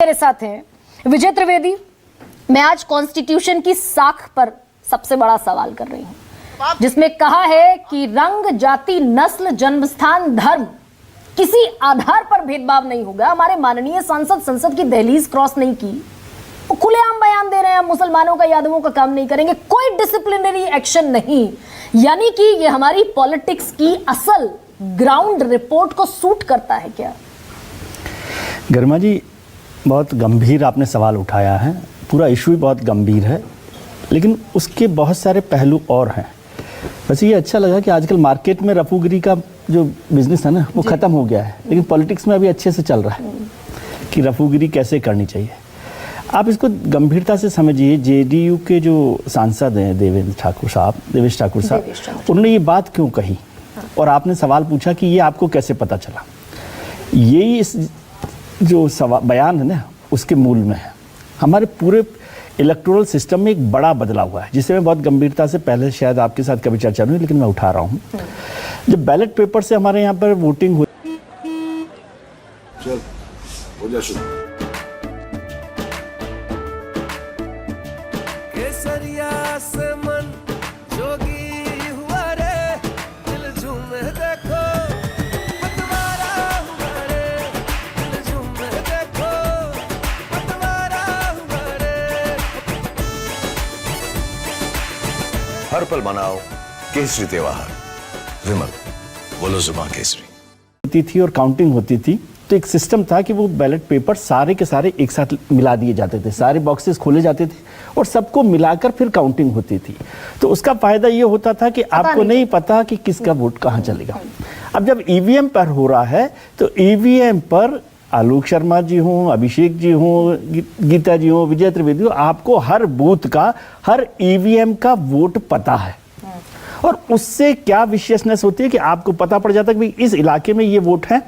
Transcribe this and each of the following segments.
मेरे साथ हैं विजय त्रिवेदी। मैं आज कॉन्स्टिट्यूशन की साख पर सबसे बड़ा सवाल कर रही हूं, जिसमें कहा है कि रंग, जाति, नस्ल, जन्मस्थान, धर्म किसी आधार पर भेदभाव नहीं होगा। हमारे माननीय सांसद संसद की दहलीज क्रॉस नहीं की, वो खुलेआम बयान दे रहे हैं, मुसलमानों का, यादवों का काम नहीं करेंगे, कोई डिसिप्लिनरी एक्शन नहीं। यानी कि ये हमारी पॉलिटिक्स की असल ग्राउंड रिपोर्ट को सूट करता है क्या? गरिमा जी, बहुत गंभीर आपने सवाल उठाया है। पूरा इशू ही बहुत गंभीर है, लेकिन उसके बहुत सारे पहलू और हैं। वैसे ये अच्छा लगा कि आजकल मार्केट में रफूगिरी का जो बिजनेस है ना, वो ख़त्म हो गया है, लेकिन पॉलिटिक्स में अभी अच्छे से चल रहा है कि रफूगिरी कैसे करनी चाहिए। आप इसको गंभीरता से समझिए। जेडीयू के जो सांसद हैं देवेश ठाकुर साहब, उन्होंने ये बात क्यों कही, और आपने सवाल पूछा कि ये आपको कैसे पता चला। यही इस जो बयान है ना, उसके मूल में है। हमारे पूरे इलेक्टोरल सिस्टम में एक बड़ा बदलाव हुआ है, जिसे मैं बहुत गंभीरता से पहले शायद आपके साथ कभी चर्चा नहीं, लेकिन मैं उठा रहा हूँ। जब बैलेट पेपर से हमारे यहाँ पर वोटिंग हुई, हर पल मनाओ केसरी त्योहार। विमल, बोलो जुबान केसरी होती थी और काउंटिंग होती थी, तो एक सिस्टम था कि वो बैलेट पेपर सारे के सारे एक साथ मिला दिए जाते थे, सारे बॉक्सेस खोले जाते थे और सबको मिलाकर फिर काउंटिंग होती थी। तो उसका फायदा ये होता था कि आपको नहीं पता कि किसका वोट कहाँ चलेगा। अब जब ईवीएम पर हो रहा है, तो ईवीएम पर आलोक शर्मा जी हों, अभिषेक जी हों, गीता जी हों, विजय त्रिवेदी हो, आपको हर बूथ का, हर ईवीएम का वोट पता है। और उससे क्या विशेषनेस होती है कि आपको पता पड़ जाता है कि इस इलाके में ये वोट है,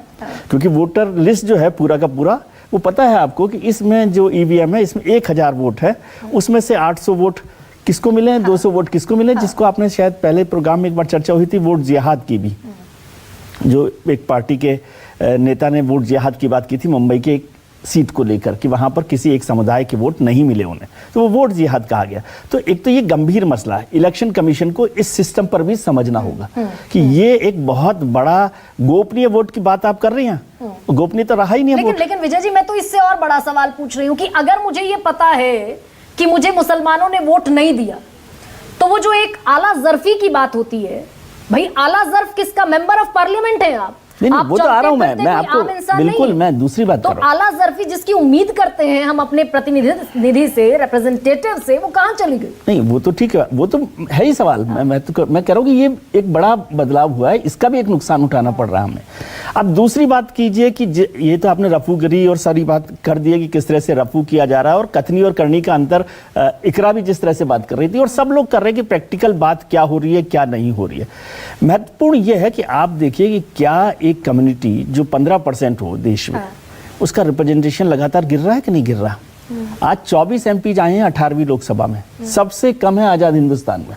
क्योंकि वोटर लिस्ट जो है पूरा का पूरा, वो पता है आपको कि इसमें जो ईवीएम है, इसमें 1000 वोट है, उसमें से 800 वोट किसको मिले हैं, 200 वोट किसको मिले हैं, जिसको आपने शायद पहले प्रोग्राम में एक बार चर्चा हुई थी, वोट जिहाद की भी, जो एक पार्टी के नेता ने वोट जिहाद की बात की थी मुंबई के एक सीट को लेकर, कि वहां पर किसी एक समुदाय के वोट नहीं मिले उन्हें, तो वो वोट जिहाद कहा गया। तो एक तो ये गंभीर मसला है, इलेक्शन कमीशन को इस सिस्टम पर भी समझना होगा कि ये एक बहुत बड़ा गोपनीय वोट की बात आप कर रही हैं, गोपनीय तो रहा ही नहीं है। लेकिन विजय जी, मैं तो इससे और बड़ा सवाल पूछ रही हूँ कि अगर मुझे ये पता है कि मुझे मुसलमानों ने वोट नहीं दिया, तो वो जो एक आला जर्फी की बात होती है, भाई आला जर्फ किसका? मेंबर ऑफ पार्लियामेंट है आप। नहीं, वो तो आ रहा हूं मैं आपको बिल्कुल, मैं दूसरी बात कर रहा हूं। तो आला जर्फी जिसकी उम्मीद करते हैं हम अपने प्रतिनिधि से, रिप्रेजेंटेटिव से, वो कहां चली गई? नहीं, वो तो ठीक है, वो तो है ही सवाल। मैं कह रहा हूं कि ये एक बड़ा बदलाव हुआ है, इसका भी एक नुकसान उठाना पड़ रहा है हमें। अब दूसरी बात कीजिए कि ये तो आपने रफूगिरी और सारी बात कर दी है कि किस तरह से रफू किया जा रहा है, और कथनी और करनी का अंतर इकरा भी जिस तरह से बात कर रही थी, और सब लोग कर रहे हैं कि प्रैक्टिकल बात क्या हो रही है, क्या नहीं हो रही है। महत्वपूर्ण यह है कि आप देखिए कि क्या एक कम्युनिटी जो 15% हो देश में, उसका रिप्रेजेंटेशन लगातार गिर रहा है कि नहीं गिर रहा। आज 24 MP आए हैं 18वीं लोकसभा में, सबसे कम है आजाद हिंदुस्तान में,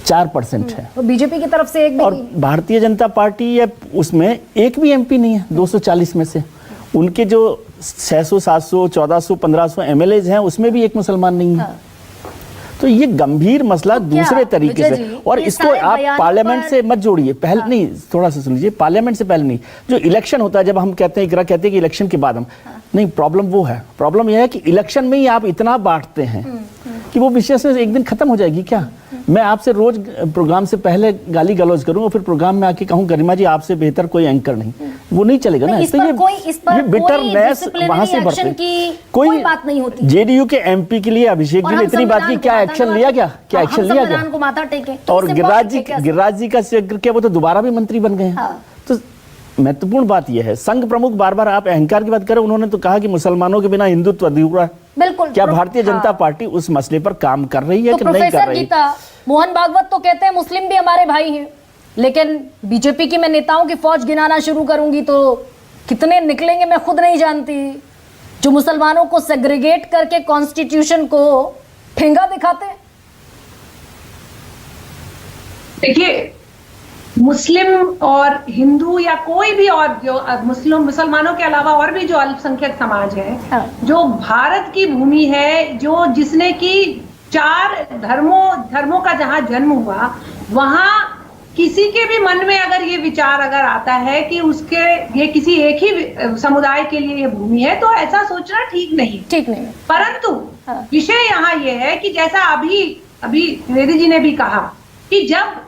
4% है। तो बीजेपी की तरफ से एक भी, और भारतीय जनता पार्टी है उसमें एक भी MP नहीं है 240 में से। उनके जो 600, 700, 1400, 1500 MLAs हैं, उसमें भी एक मुसलमान नहीं है। तो ये गंभीर मसला दूसरे तरीके से, और इसको आप पार्लियामेंट से मत जोड़िए, पहले नहीं, थोड़ा सा सुन लीजिए, पार्लियामेंट से पहले नहीं, जो इलेक्शन होता है, जब हम कहते हैं, कहते हैं कि इलेक्शन के बाद हम नहीं, प्रॉब्लम वो है, प्रॉब्लम यह है कि इलेक्शन में ही आप इतना बांटते हैं कि वो विशेषता एक दिन खत्म हो जाएगी। क्या मैं आपसे रोज प्रोग्राम से पहले गाली गलौज करूं और फिर प्रोग्राम में आके कहूं गरिमा जी आपसे बेहतर कोई एंकर नहीं, वो नहीं चलेगा ना। तो ये बिटरनेस वहां से बढ़ती, कोई बात नहीं होती। जेडीयू के MP के लिए अभिषेक जी ने इतनी बात की, क्या एक्शन लिया? क्या एक्शन लिया गया? और गिरिराज जी का जिक्र किया, वो तो दोबारा भी मंत्री बन गए हैं। तो महत्वपूर्ण बात यह है, संघ प्रमुख बार बार, आप अहंकार की बात करें, उन्होंने तो कहा कि मुसलमानों के बिना हिंदुत्व अधूरा है। बिल्कुल। क्या भारतीय जनता पार्टी उस मसले पर काम कर रही है कि नहीं कर रही? मोहन भागवत तो कहते हैं मुस्लिम भी हमारे भाई हैं, लेकिन बीजेपी की मैं नेताओं की फौज गिनाना शुरू करूंगी तो कितने निकलेंगे मैं खुद नहीं जानती, जो मुसलमानों को सेग्रीगेट करके कॉन्स्टिट्यूशन को ठेंगा दिखाते हैं। देखिए, मुस्लिम और हिंदू या कोई भी और जो मुसलमानों के अलावा और भी जो अल्पसंख्यक समाज है, जो भारत की भूमि है, जो जिसने की 4 धर्मों का जहां जन्म हुआ, वहां किसी के भी मन में अगर ये विचार अगर आता है कि ये किसी एक ही समुदाय के लिए ये भूमि है, तो ऐसा सोचना ठीक नहीं है। परंतु विषय यहाँ ये है कि जैसा अभी त्रिवेदी जी ने भी कहा कि जब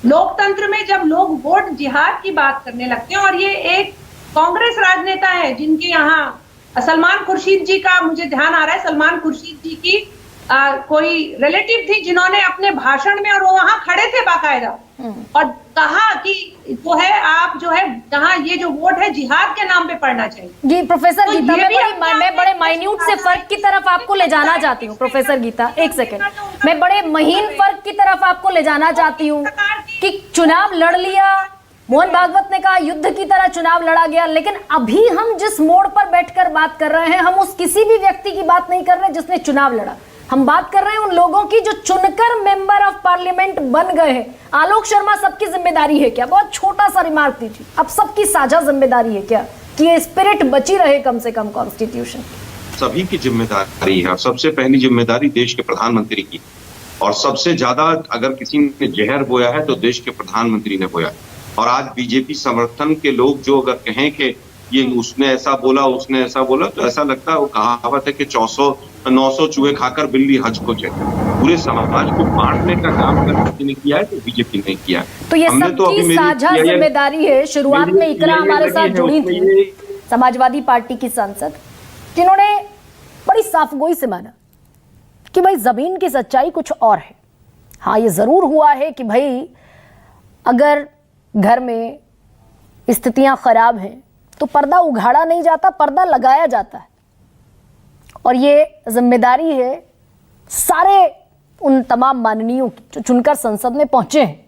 लोकतंत्र में जब लोग वोट जिहाद की बात करने लगते हैं, और ये एक कांग्रेस राजनेता है जिनके यहाँ सलमान खुर्शीद जी का मुझे ध्यान आ रहा है, सलमान खुर्शीद जी की कोई रिलेटिव थी जिन्होंने अपने भाषण में, और वो वहां खड़े थे बाकायदा, और कहा कि जो है आप जो है जहां ये जो वोट है जिहाद के नाम पे पढ़ना चाहिए। जी प्रोफेसर तो गीता, मैं बड़े माइन्यूट से फर्क की तरफ आपको ले जाना चाहती हूँ। प्रोफेसर गीता एक सेकंड, मैं बड़े महीन फर्क की तरफ आपको ले जाना चाहती हूँ कि चुनाव लड़ लिया, मोहन भागवत ने कहा युद्ध की तरह चुनाव लड़ा गया, लेकिन अभी हम जिस मोड़ पर बैठकर बात कर रहे हैं, हम उस किसी भी व्यक्ति की बात नहीं कर रहे जिसने चुनाव लड़ा। हम बात कर रहे हैं उन लोगों की जो चुनकर मेंबर ऑफ पार्लियामेंट बन गए हैं। आलोक शर्मा सबकी जिम्मेदारी है क्या? बहुत छोटा सा रिमार्क दीजिए। अब सबकी साझा जिम्मेदारी है क्या कि ये स्पिरिट बची रहे कम से कम कॉन्स्टिट्यूशन? सभी की जिम्मेदारी है। सबसे पहली जिम्मेदारी देश के प्रधानमंत्री की, और सबसे ज्यादा अगर किसी ने जहर बोया है तो देश के प्रधानमंत्री ने बोया। और आज बीजेपी समर्थन के लोग जो अगर कहें कि ये उसने ऐसा बोला, तो ऐसा लगता है वो कहावत है कि 900 चूहे खाकर बिल्ली हज को चले। पूरे समाज को बांटने का काम अगर किसी ने किया है तो बीजेपी ने किया है। तो ये सबकी साझा जिम्मेदारी है। शुरुआत में इकरा हमारे साथ जुड़ी थी, समाजवादी पार्टी की सांसद, जिन्होंने बड़ी साफगोई से माना कि भाई जमीन की सच्चाई कुछ और है। हाँ, ये जरूर हुआ है कि भाई अगर घर में स्थितियां खराब हैं तो पर्दा उघाड़ा नहीं जाता, पर्दा लगाया जाता है। और ये जिम्मेदारी है सारे उन तमाम माननीयों की जो चुनकर संसद में पहुंचे हैं।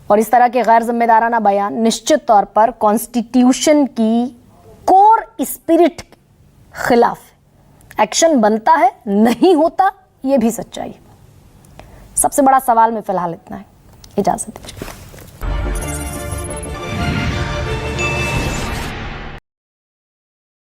और इस तरह के गैर जिम्मेदाराना बयान निश्चित तौर पर कॉन्स्टिट्यूशन की कोर स्पिरिट के खिलाफ है। एक्शन बनता है, नहीं होता, ये भी सच्चाई है। सबसे बड़ा सवाल में फिलहाल इतना है। इजाजत दीजिए।